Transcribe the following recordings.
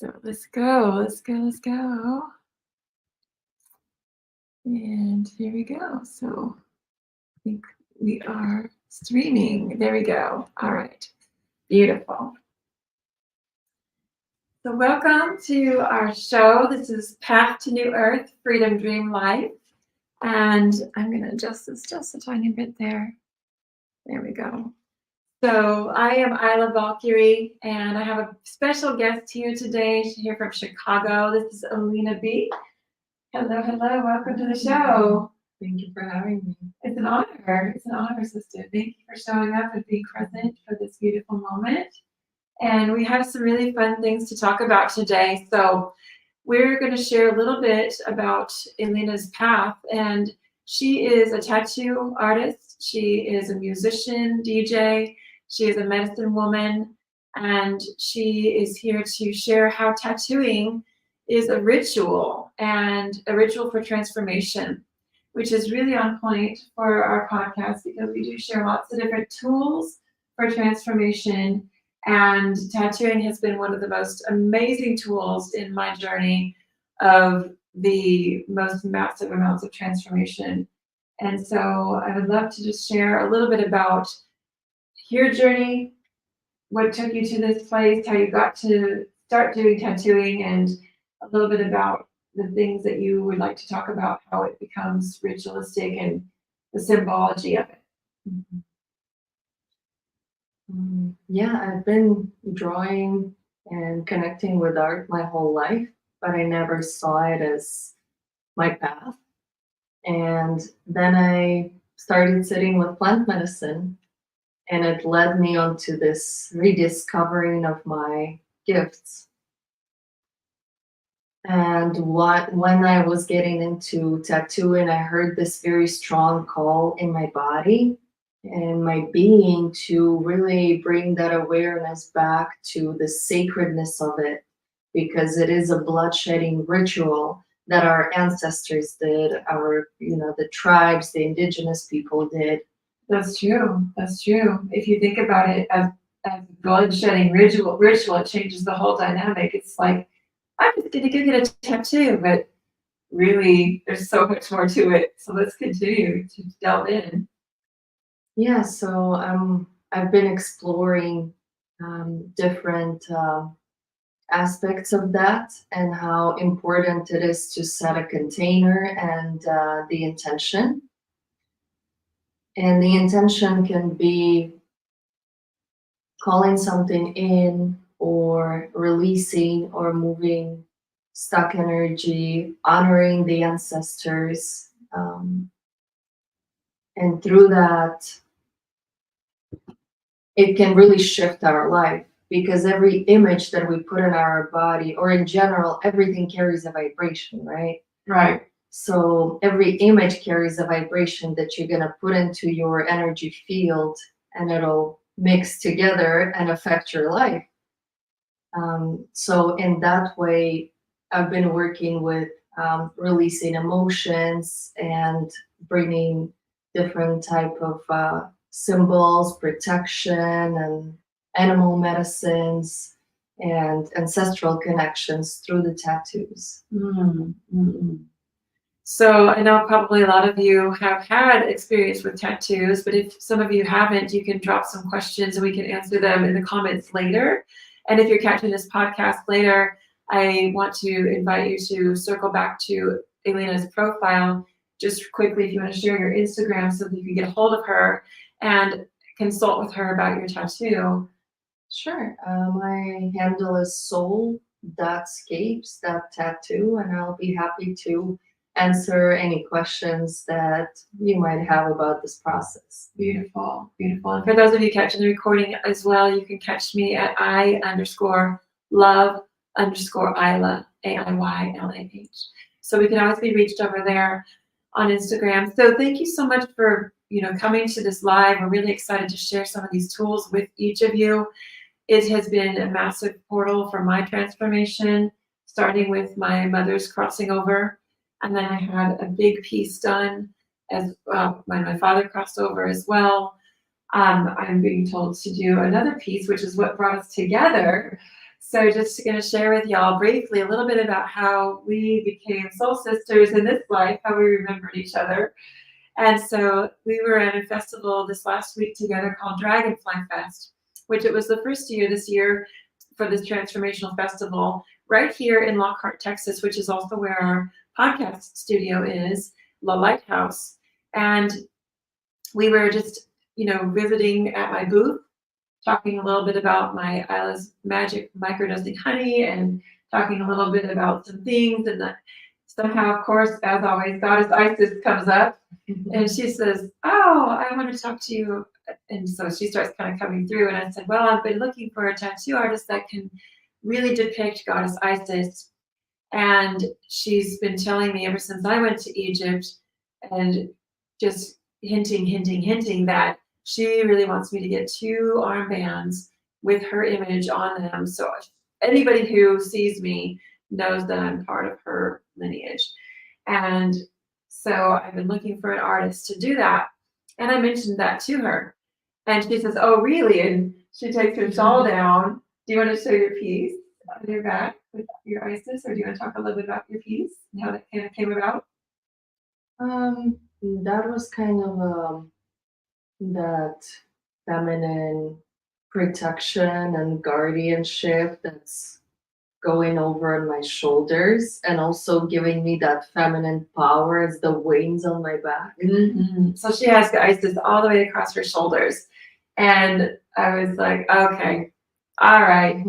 So let's go. And here we go. So I think we are streaming. There we go. All right. Beautiful. So welcome to our show. This is Path to New Earth, Freedom Dream Life. And I'm going to adjust this just a tiny bit there. There we go. So I am Aiylah Valkyrie, and I have a special guest here today. She's here from Chicago. This is Alina B. Hello, hello. Welcome to the show. Thank you for having me. It's an honor. It's an honor, sister. Thank you for showing up and being present for this beautiful moment. And we have some really fun things to talk about today. So we're going to share a little bit about Alina's path. And she is a tattoo artist. She is a musician, DJ. She is a medicine woman. And she is here to share how tattooing is a ritual and a ritual for transformation, which is really on point for our podcast because we do share lots of different tools for transformation. And tattooing has been one of the most amazing tools in my journey of the most massive amounts of transformation. And so I would love to just share a little bit about your journey, what took you to this place, how you got to start doing tattooing, and a little bit about the things that you would like to talk about, how it becomes ritualistic and the symbology of it. Yeah, I've been drawing and connecting with art my whole life, but I never saw it as my path. And then I started sitting with plant medicine, and it led me onto this rediscovering of my gifts. And when I was getting into tattooing, I heard this very strong call in my body and my being to really bring that awareness back to the sacredness of it, because it is a bloodshedding ritual that our ancestors did, the tribes, the indigenous people did. That's true. If you think about it as bloodshedding ritual, it changes the whole dynamic. It's like, I'm just going to go get a tattoo, but really, there's so much more to it. So let's continue to delve in. Yeah, so I've been exploring different aspects of that and how important it is to set a container and the intention. And the intention can be calling something in or releasing or moving stuck energy, honoring the ancestors. And through that, it can really shift our life, because every image that we put in our body, or in general, everything carries a vibration, right? Right. So every image carries a vibration that you're going to put into your energy field, and it'll mix together and affect your life. So in that way, I've been working with releasing emotions and bringing different type of symbols, protection, and animal medicines and ancestral connections through the tattoos. So I know probably a lot of you have had experience with tattoos, but if some of you haven't, you can drop some questions and we can answer them in the comments later. And if you're catching this podcast later, I want to invite you to circle back to Alina's profile just quickly if you want to share your Instagram so that you can get a hold of her and consult with her about your tattoo. Sure. My handle is soul.scapes.tattoo, and I'll be happy to answer any questions that you might have about this process. Beautiful. And for those of you catching the recording as well, you can catch me at I_love_Aiylah, AIYLAH. So we can always be reached over there on Instagram. So thank you so much for coming to this live. We're really excited to share some of these tools with each of you. It has been a massive portal for my transformation, starting with my mother's crossing over. And then I had a big piece done as well when my father crossed over as well. I'm being told to do another piece, which is what brought us together. So just going to share with y'all briefly a little bit about how we became soul sisters in this life, how we remembered each other. And so we were at a festival this last week together called Dragonfly Fest, which it was the first year this year for this transformational festival right here in Lockhart, Texas, which is also where our podcast studio is, La Lighthouse. And we were just, visiting at my booth, talking a little bit about my Aiyllah's magic microdosing honey and talking a little bit about some things. And somehow, of course, as always, Goddess Isis comes up and she says, "Oh, I want to talk to you." And so she starts kind of coming through. And I said, "Well, I've been looking for a tattoo artist that can really depict Goddess Isis." And she's been telling me ever since I went to Egypt and just hinting that she really wants me to get 2 armbands with her image on them. So anybody who sees me knows that I'm part of her lineage. And so I've been looking for an artist to do that. And I mentioned that to her. And she says, "Oh, really?" And she takes her shawl down. "Do you want to show your piece on your back with your Isis, or do you want to talk a little bit about your piece and how that kind of came about?" That was kind of that feminine protection and guardianship that's going over on my shoulders and also giving me that feminine power as the wings on my back. So she has the Isis all the way across her shoulders. And I was like, okay, all right.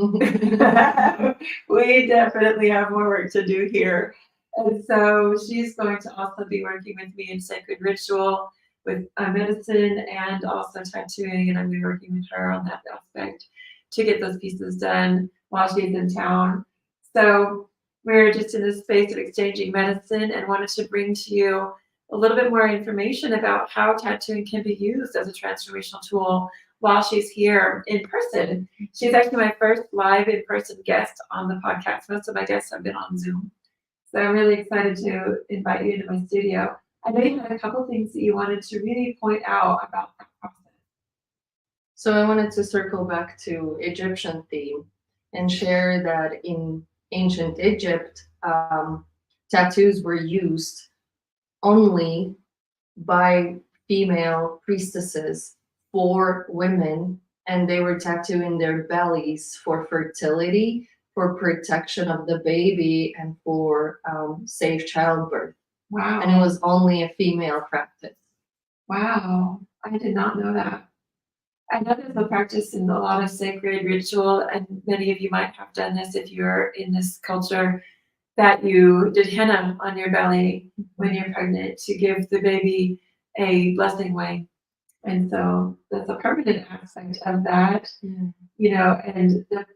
We definitely have more work to do here. And so she's going to also be working with me in sacred ritual with medicine and also tattooing. And I'm going to be working with her on that aspect to get those pieces done while she's in town. So we're just in this space of exchanging medicine and wanted to bring to you a little bit more information about how tattooing can be used as a transformational tool while she's here in person. She's actually my first live in-person guest on the podcast. Most of my guests have been on Zoom. So I'm really excited to invite you into my studio. I know you had a couple things that you wanted to really point out about that process. So I wanted to circle back to Egyptian theme and share that in ancient Egypt, tattoos were used only by female priestesses for women, and they were tattooing their bellies for fertility, for protection of the baby, and for safe childbirth. Wow. And it was only a female practice. Wow. I did not know that. I know there's a practice in a lot of sacred ritual, and many of you might have done this if you're in this culture, that you did henna on your belly when you're pregnant to give the baby a blessing way. And so that's a permanent aspect of that, and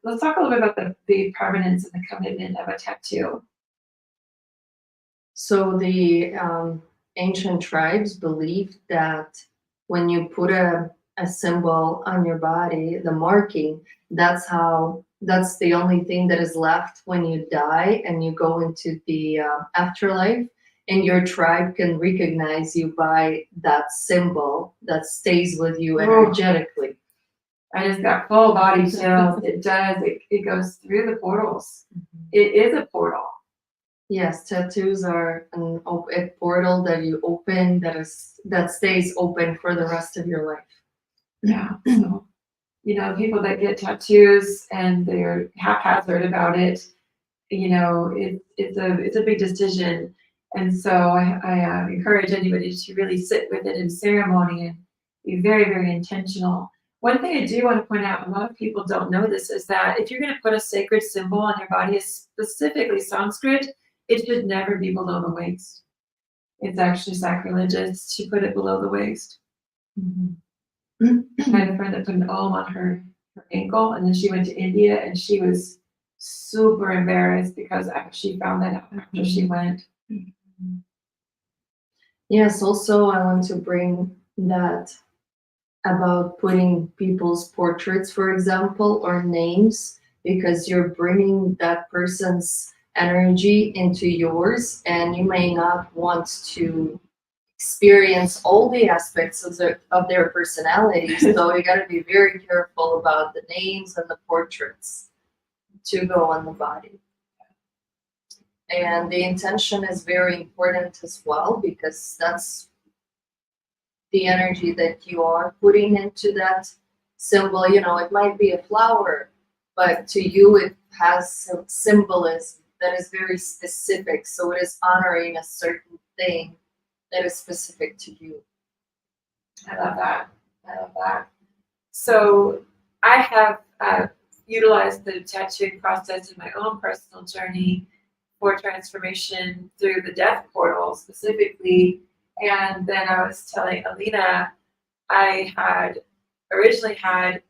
let's talk a little bit about the permanence and the commitment of a tattoo. So the ancient tribes believed that when you put a symbol on your body, the marking, that's the only thing that is left when you die and you go into the afterlife, and your tribe can recognize you by that symbol that stays with you energetically. I just got full body chills. It does. It goes through the portals. It is a portal. Yes, tattoos are a portal that you open that stays open for the rest of your life. Yeah. So, people that get tattoos and they're haphazard about it, it's a big decision. And so I encourage anybody to really sit with it in ceremony and be very, very intentional. One thing I do want to point out, a lot of people don't know this, is that if you're going to put a sacred symbol on your body, specifically Sanskrit, it should never be below the waist. It's actually sacrilegious to put it below the waist. I had a friend that put an Om on her ankle, and then she went to India, and she was super embarrassed because she found that out after she went. Yes, also I want to bring that about putting people's portraits, for example, or names, because you're bringing that person's energy into yours, and you may not want to experience all the aspects of their personality. So you got to be very careful about the names and the portraits. to go on the body. And the intention is very important as well, because that's the energy that you are putting into that symbol. You know, it might be a flower, but to you it has some symbolism that is very specific. So it is honoring a certain thing that is specific to you. I love that. I love that. So I have utilized the tattooing process in my own personal journey for transformation through the death portal specifically. And then I was telling Alina, I had originally had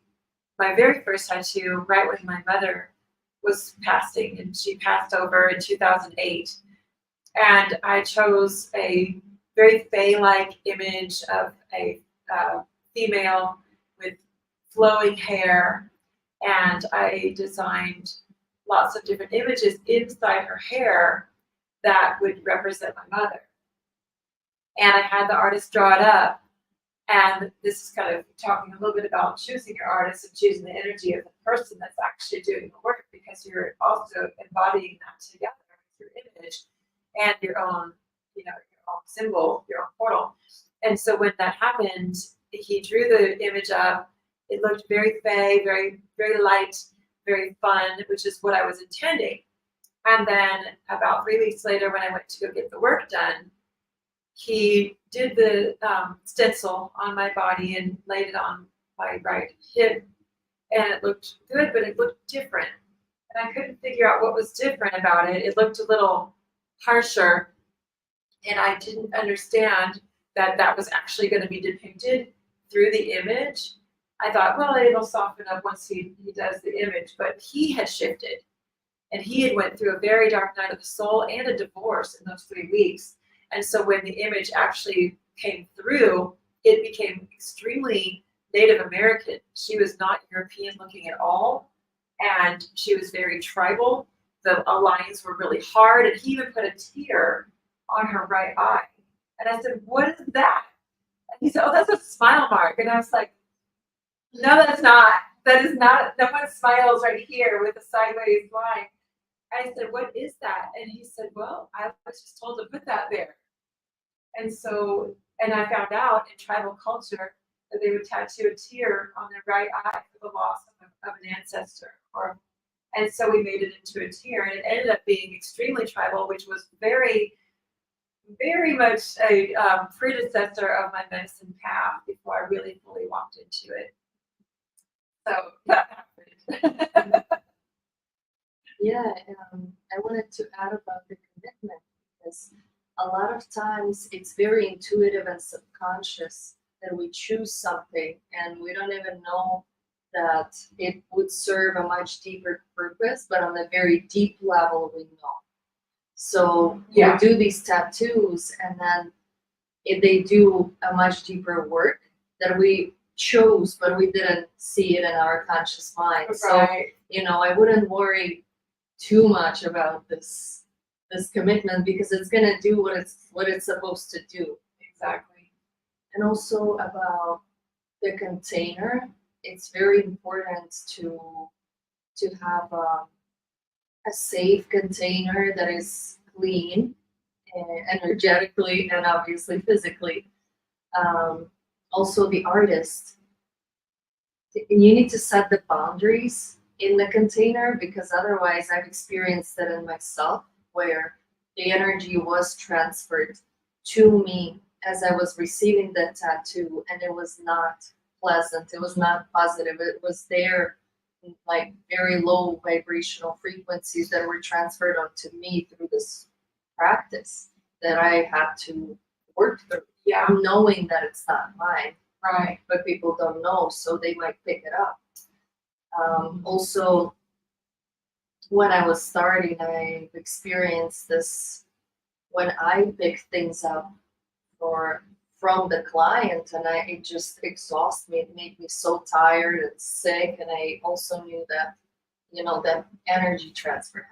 my very first tattoo right when my mother was passing, and she passed over in 2008. And I chose a very fae-like image of a female with flowing hair, and I designed lots of different images inside her hair that would represent my mother. And I had the artist draw it up. And this is kind of talking a little bit about choosing your artist and choosing the energy of the person that's actually doing the work, because you're also embodying that together with your image and your own, you know, your own symbol, your own portal. And so when that happened, he drew the image up. It looked very fey, very, very light, very fun, which is what I was intending. And then about 3 weeks later, when I went to go get the work done, he did the stencil on my body and laid it on my right hip, and it looked good, but it looked different. And I couldn't figure out what was different about it. It looked a little harsher, and I didn't understand that that was actually going to be depicted through the image. I thought, well, it'll soften up once he does the image, but he had shifted, and he had went through a very dark night of the soul and a divorce in those 3 weeks. And so when the image actually came through, it became extremely Native American. She was not European looking at all, and she was very tribal. The lines were really hard, and he even put a tear on her right eye. And I said, "What is that?" And he said, "Oh, that's a smile mark." And I was like, "No, that's not. That is not. No one smiles right here with a sideways line." I said, "What is that?" And he said, "Well, I was just told to put that there." And so, and I found out in tribal culture that they would tattoo a tear on their right eye for the loss of an ancestor. And so we made it into a tear, and it ended up being extremely tribal, which was very, very much a predecessor of my medicine path before I really fully walked into it. So that happened. Yeah, I wanted to add about the commitment, because a lot of times it's very intuitive and subconscious that we choose something and we don't even know that it would serve a much deeper purpose, but on a very deep level we know. So Yeah. we do these tattoos, and then they do a much deeper work that we chose, but we didn't see it in our conscious mind. So, Right. you know, I wouldn't worry too much about this commitment, because it's gonna do what it's supposed to do. Exactly. And also about the container, it's very important to have a safe container that is clean, energetically and obviously physically. Also, the artist, you need to set the boundaries in the container, because otherwise I've experienced that in myself, where the energy was transferred to me as I was receiving the tattoo, and it was not pleasant, it was not positive, it was there like very low vibrational frequencies that were transferred onto me through this practice that I had to work through. Yeah. Knowing that it's not mine, Right. but people don't know, so they might pick it up. Also, when I was starting, I experienced this when I picked things up from the client, and it just exhausted me. It made me so tired and sick, and I also knew that, you know, that energy transfer.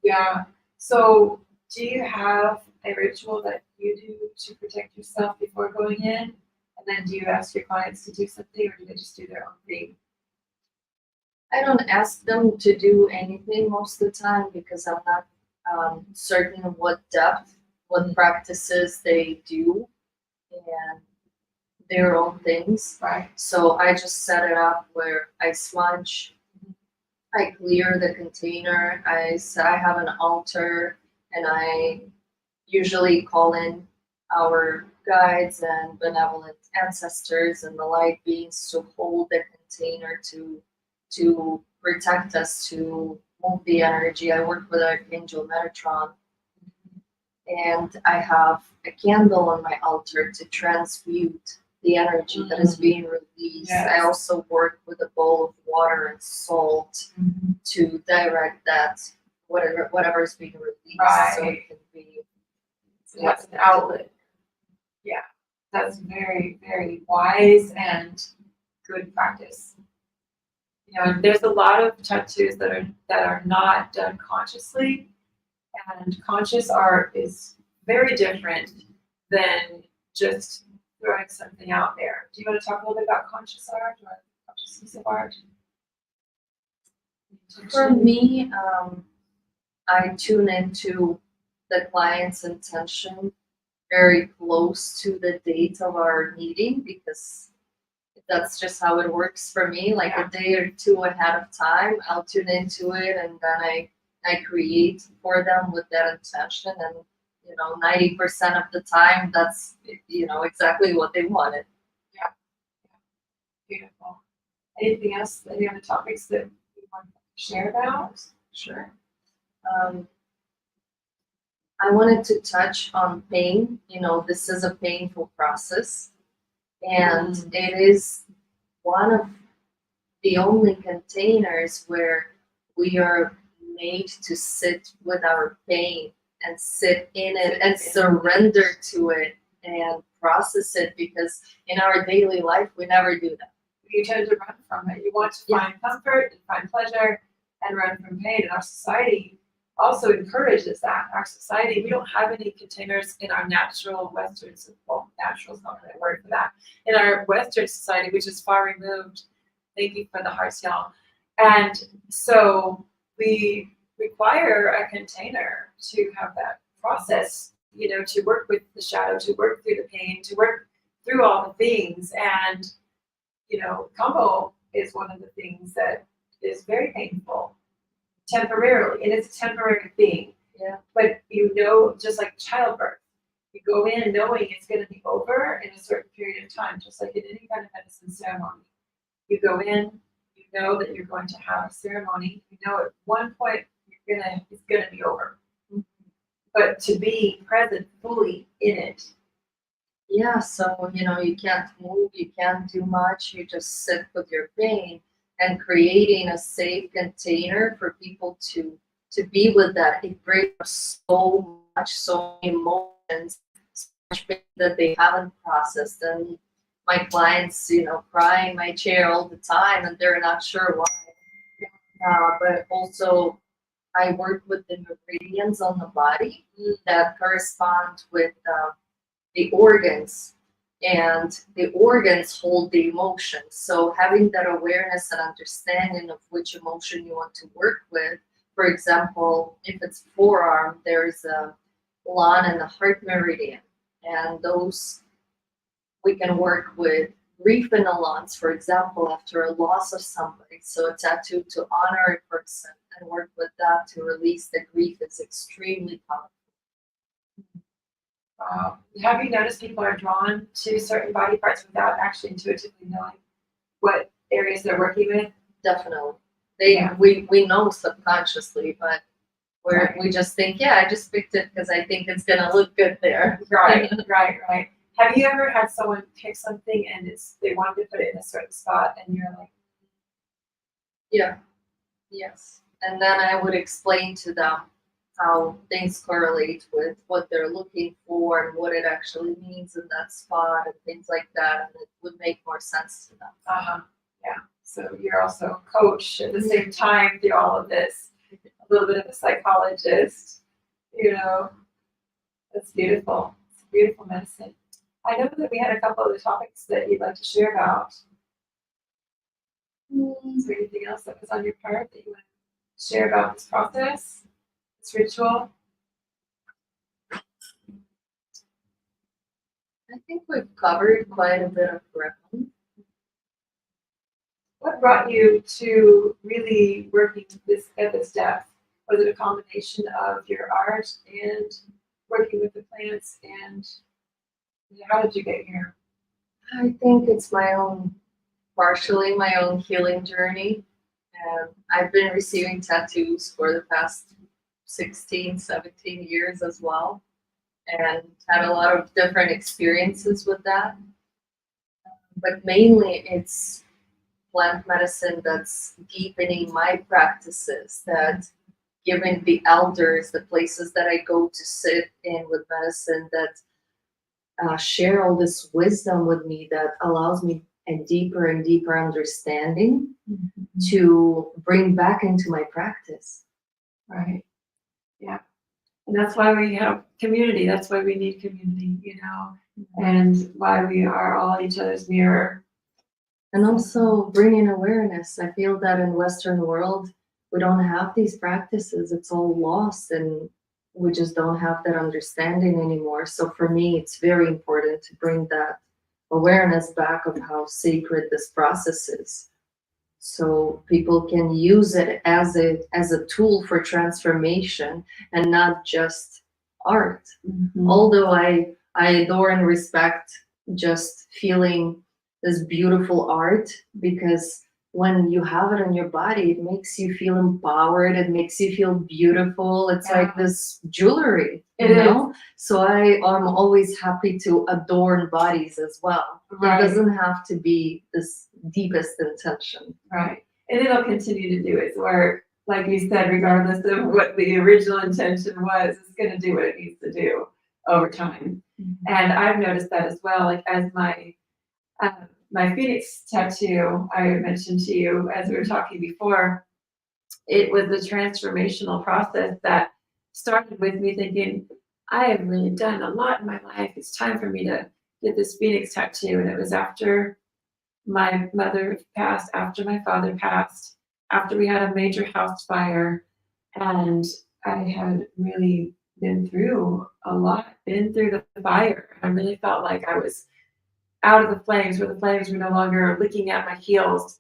Yeah. So, do you have a ritual that you do to protect yourself before going in? And then do you ask your clients to do something, or do they just do their own thing? I don't ask them to do anything most of the time because I'm not certain of what depth, what practices they do, and their own things. Right. So I just set it up where I smudge, I clear the container, I have an altar, and I usually call in our guides and benevolent ancestors and the light beings to hold the container to protect us, to move the energy. I work with Archangel Metatron, and I have a candle on my altar to transmute the energy that is being released. Yes. I also work with a bowl of water and salt to direct that whatever is being released, so Right. it can be. So that's an outlet. Yeah, that's very, very wise and good practice. You know, and there's a lot of tattoos that are not done consciously, and conscious art is very different than just throwing something out there. Do you want to talk a little bit about conscious art or consciousness of art? For me, I tune into the client's intention very close to the date of our meeting because that's just how it works for me. Like a day or two ahead of time, I'll tune into it, and then I create for them with that intention. And 90% of the time, that's exactly what they wanted. Yeah, beautiful. Anything else? Any other topics that you want to share about? Sure. I wanted to touch on pain. This is a painful process, and it is one of the only containers where we are made to sit with our pain and sit in it and surrender to it and process it, because in our daily life we never do that. You tend to run from it. You want to find comfort and find pleasure and run from pain. And our society also encourages that. Our society, we don't have any containers in our natural Western, well, natural is not the right word for that. In our Western society, which is far removed. Thank you for the hearts, y'all. And so we require a container to have that process, to work with the shadow, to work through the pain, to work through all the things. And combo is one of the things that is very painful temporarily, and it's a temporary thing. Yeah. But just like childbirth, you go in knowing it's going to be over in a certain period of time, just like in any kind of medicine ceremony. You go in, you know that you're going to have a ceremony. You know at one point it's going to be over. But to be present fully in it. Yeah, so you can't move, you can't do much, you just sit with your pain, and creating a safe container for people to be with that. It brings so many emotions, so much pain that they haven't processed. And my clients, cry in my chair all the time, and they're not sure why. But also, I work with the meridians on the body that correspond with the organs, and the organs hold the emotions. So having that awareness and understanding of which emotion you want to work with. For example, if it's forearm, there's a lawn and a heart meridian, and those we can work with grief in the lawns, for example, after a loss of somebody. So a tattoo to honor a person and work with that to release the grief is extremely powerful. Have you noticed people are drawn to certain body parts without actually intuitively knowing what areas they're working with? Definitely. Yeah. We know subconsciously, but we just think, I just picked it because I think it's gonna look good there. Right. Have you ever had someone pick something and they wanted to put it in a certain spot and you're like, Yeah. Yes. And then I would explain to them how things correlate with what they're looking for and what it actually means in that spot and things like that, and it would make more sense to them. Yeah. So you're also a coach at the same time through all of this, a little bit of a psychologist, That's beautiful. It's a beautiful medicine. I know that we had a couple of the topics that you'd like to share about. Is there anything else that was on your part that you want to share about this process, this ritual? I think we've covered quite a bit of ground. What brought you to really working this at this depth? Was it a combination of your art and working with the plants, and how did you get here? I think it's partially my own healing journey. I've been receiving tattoos for the past 16, 17 years as well, and had a lot of different experiences with that. But mainly it's plant medicine that's deepening my practices, that giving the elders, the places that I go to sit in with medicine, that share all this wisdom with me, that allows me a deeper and deeper understanding to bring back into my practice. Right. Yeah. And that's why we have community. That's why we need community, and why we are all each other's mirror. And also bringing awareness. I feel that in Western world, we don't have these practices. It's all lost, and we just don't have that understanding anymore. So for me, it's very important to bring that awareness back of how sacred this process is, so people can use it as a tool for transformation and not just art. Although I adore and respect just feeling this beautiful art, because when you have it on your body, it makes you feel empowered, it makes you feel beautiful. It's like this jewelry, It know? So I'm always happy to adorn bodies as well. Right. It doesn't have to be this deepest intention. Right. And it'll continue to do its work. Like you said, regardless of what the original intention was, it's going to do what it needs to do over time. And I've noticed that as well. Like as my Phoenix tattoo, I mentioned to you as we were talking before, it was a transformational process that started with me thinking, I have really done a lot in my life. It's time for me to get this Phoenix tattoo. And it was after my mother passed, after my father passed, after we had a major house fire. And I had really been through a lot, been through the fire. I really felt like I was out of the flames, where the flames were no longer licking at my heels.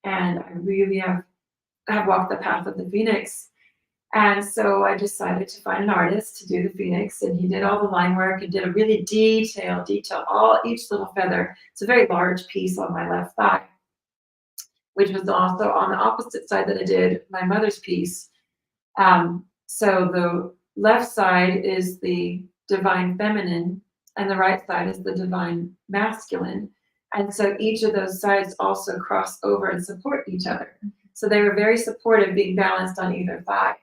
And I really have walked the path of the Phoenix. And so I decided to find an artist to do the Phoenix, and he did all the line work and did a really detail each little feather. It's a very large piece on my left thigh, which was also on the opposite side that I did my mother's piece. So the left side is the divine feminine, and the right side is the divine masculine. And so each of those sides also cross over and support each other. So they were very supportive, being balanced on either thigh.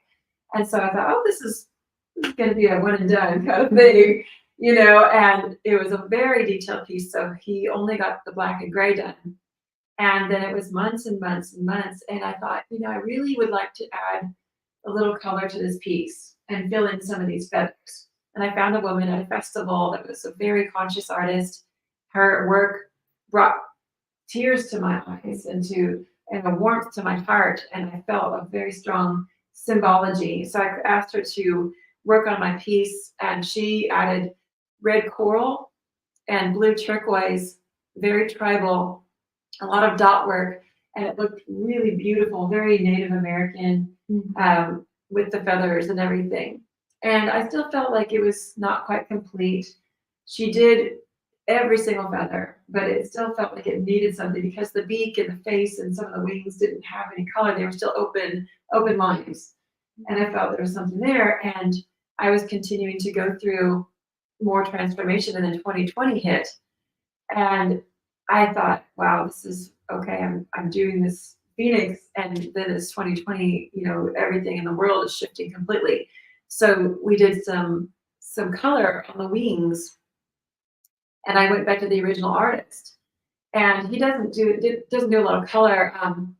And so I thought, oh, this is going to be a one and done kind of thing, and it was a very detailed piece. So he only got the black and gray done. And then it was months and months and months. And I thought, I really would like to add a little color to this piece and fill in some of these feathers. And I found a woman at a festival that was a very conscious artist. Her work brought tears to my eyes and a warmth to my heart. And I felt a very strong symbology. So I asked her to work on my piece, and she added red coral and blue turquoise, very tribal, a lot of dot work, and it looked really beautiful, very Native American, with the feathers and everything. And I still felt like it was not quite complete. She did every single feather, but it still felt like it needed something, because the beak and the face and some of the wings didn't have any color. They were still open lines. And I felt there was something there. And I was continuing to go through more transformation, and then 2020 hit. And I thought, wow, this is okay. I'm doing this Phoenix, and then it's 2020, everything in the world is shifting completely. So we did some color on the wings, and I went back to the original artist. And he doesn't do a lot of color,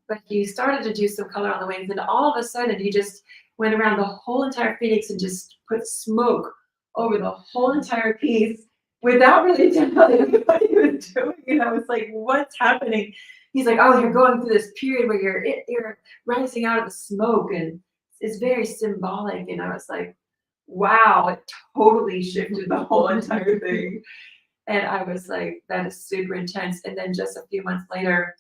but he started to do some color on the wings, and all of a sudden he just went around the whole entire Phoenix and just put smoke over the whole entire piece without really telling me what he was doing. And I was like, what's happening? he's like, oh, you're going through this period where you're rising out of the smoke, and it's very symbolic. And I was like, wow, it totally shifted the whole entire thing. And I was like, that is super intense. And then just a few months later,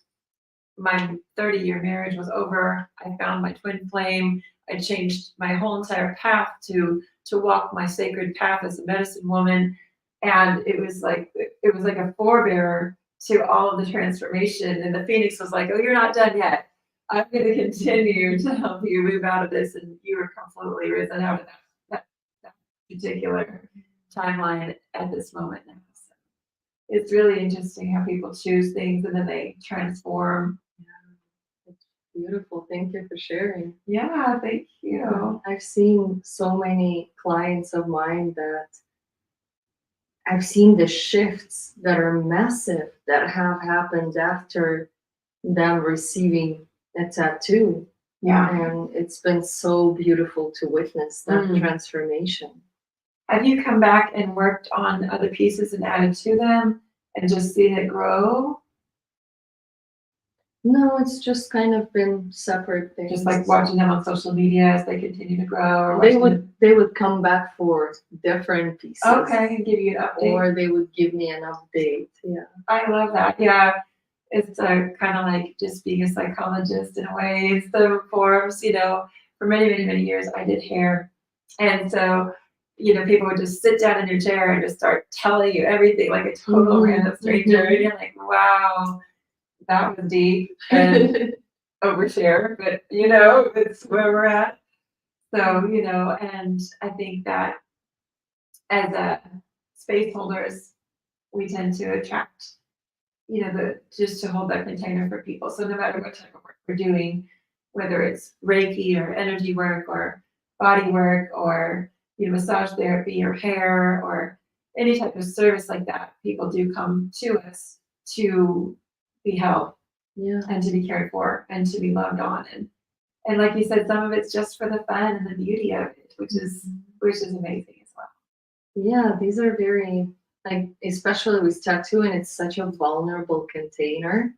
my 30-year marriage was over. I found my twin flame. I changed my whole entire path to walk my sacred path as a medicine woman. And it was like a forebearer to all of the transformation. And the Phoenix was like, oh, you're not done yet. I'm going to continue to help you move out of this. And you were completely risen out of that particular timeline at this moment now. So it's really interesting how people choose things and then they transform. It's beautiful. Thank you for sharing. Yeah, thank you. I've seen so many clients of mine that I've seen the shifts that are massive that have happened after them receiving a tattoo. Yeah. And it's been so beautiful to witness that transformation. Have you come back and worked on other pieces and added to them and just seen it grow? No, it's just kind of been separate things. Just like watching them on social media as they continue to grow, or they would come back for different pieces. Okay, and give you an update. Or they would give me an update. Yeah. I love that. Yeah. It's kind of like just being a psychologist in a way. It's the forms, for many, many, many years I did hair. And so, people would just sit down in your chair and just start telling you everything like a total random stranger. And you're like, wow, that was deep and overshare, but it's where we're at. So, and I think that as space holders, we tend to attract just to hold that container for people. So no matter what type of work we're doing, whether it's Reiki or energy work or body work or massage therapy or hair or any type of service like that, people do come to us to be helped and to be cared for and to be loved on. And like you said, some of it's just for the fun and the beauty of it, which is amazing as well. Yeah, these are very, like, especially with tattooing, it's such a vulnerable container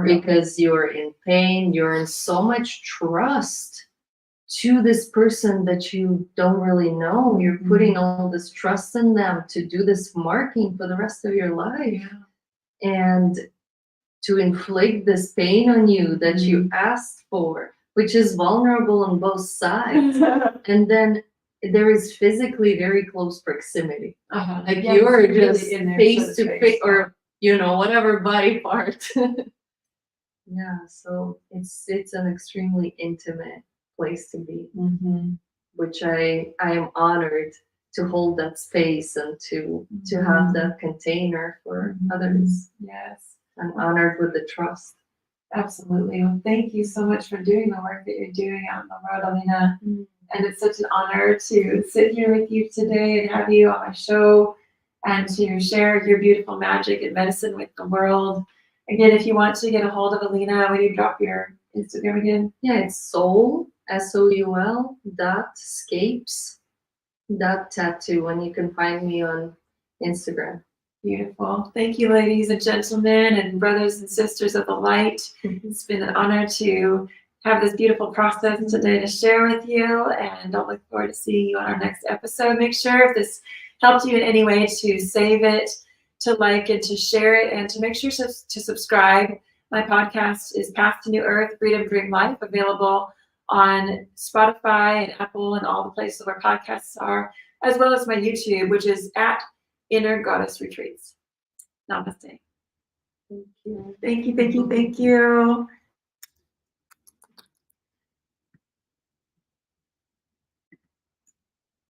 because you're in pain, you're in so much trust to this person that you don't really know. You're putting all this trust in them to do this marking for the rest of your life. And to inflict this pain on you that you asked for, which is vulnerable on both sides. And then there is physically very close proximity. Like you're really just face to face, or whatever body part. Yeah, so it's an extremely intimate place to be, which I am honored to hold that space and to have that container for others. Yes, I'm honored with the trust. Absolutely. Well, thank you so much for doing the work that you're doing out in the world, Alina. And it's such an honor to sit here with you today and have you on my show and to share your beautiful magic and medicine with the world. Again, if you want to get a hold of Alina, will you drop your Instagram again? Yeah, it's soul, SOUL, .scapes, .tattoo, and you can find me on Instagram. Beautiful. Thank you, ladies and gentlemen and brothers and sisters of the light. It's been an honor to have this beautiful process today to share with you, and I'll look forward to seeing you on our next episode. Make sure if this helped you in any way to save it, to like it, to share it, and to make sure to subscribe. My podcast is Path to New Earth, Freedom Dream Life, available on Spotify and Apple and all the places where podcasts are, as well as my YouTube, which is at Inner Goddess Retreats. Namaste. Thank you. Thank you, thank you, thank you.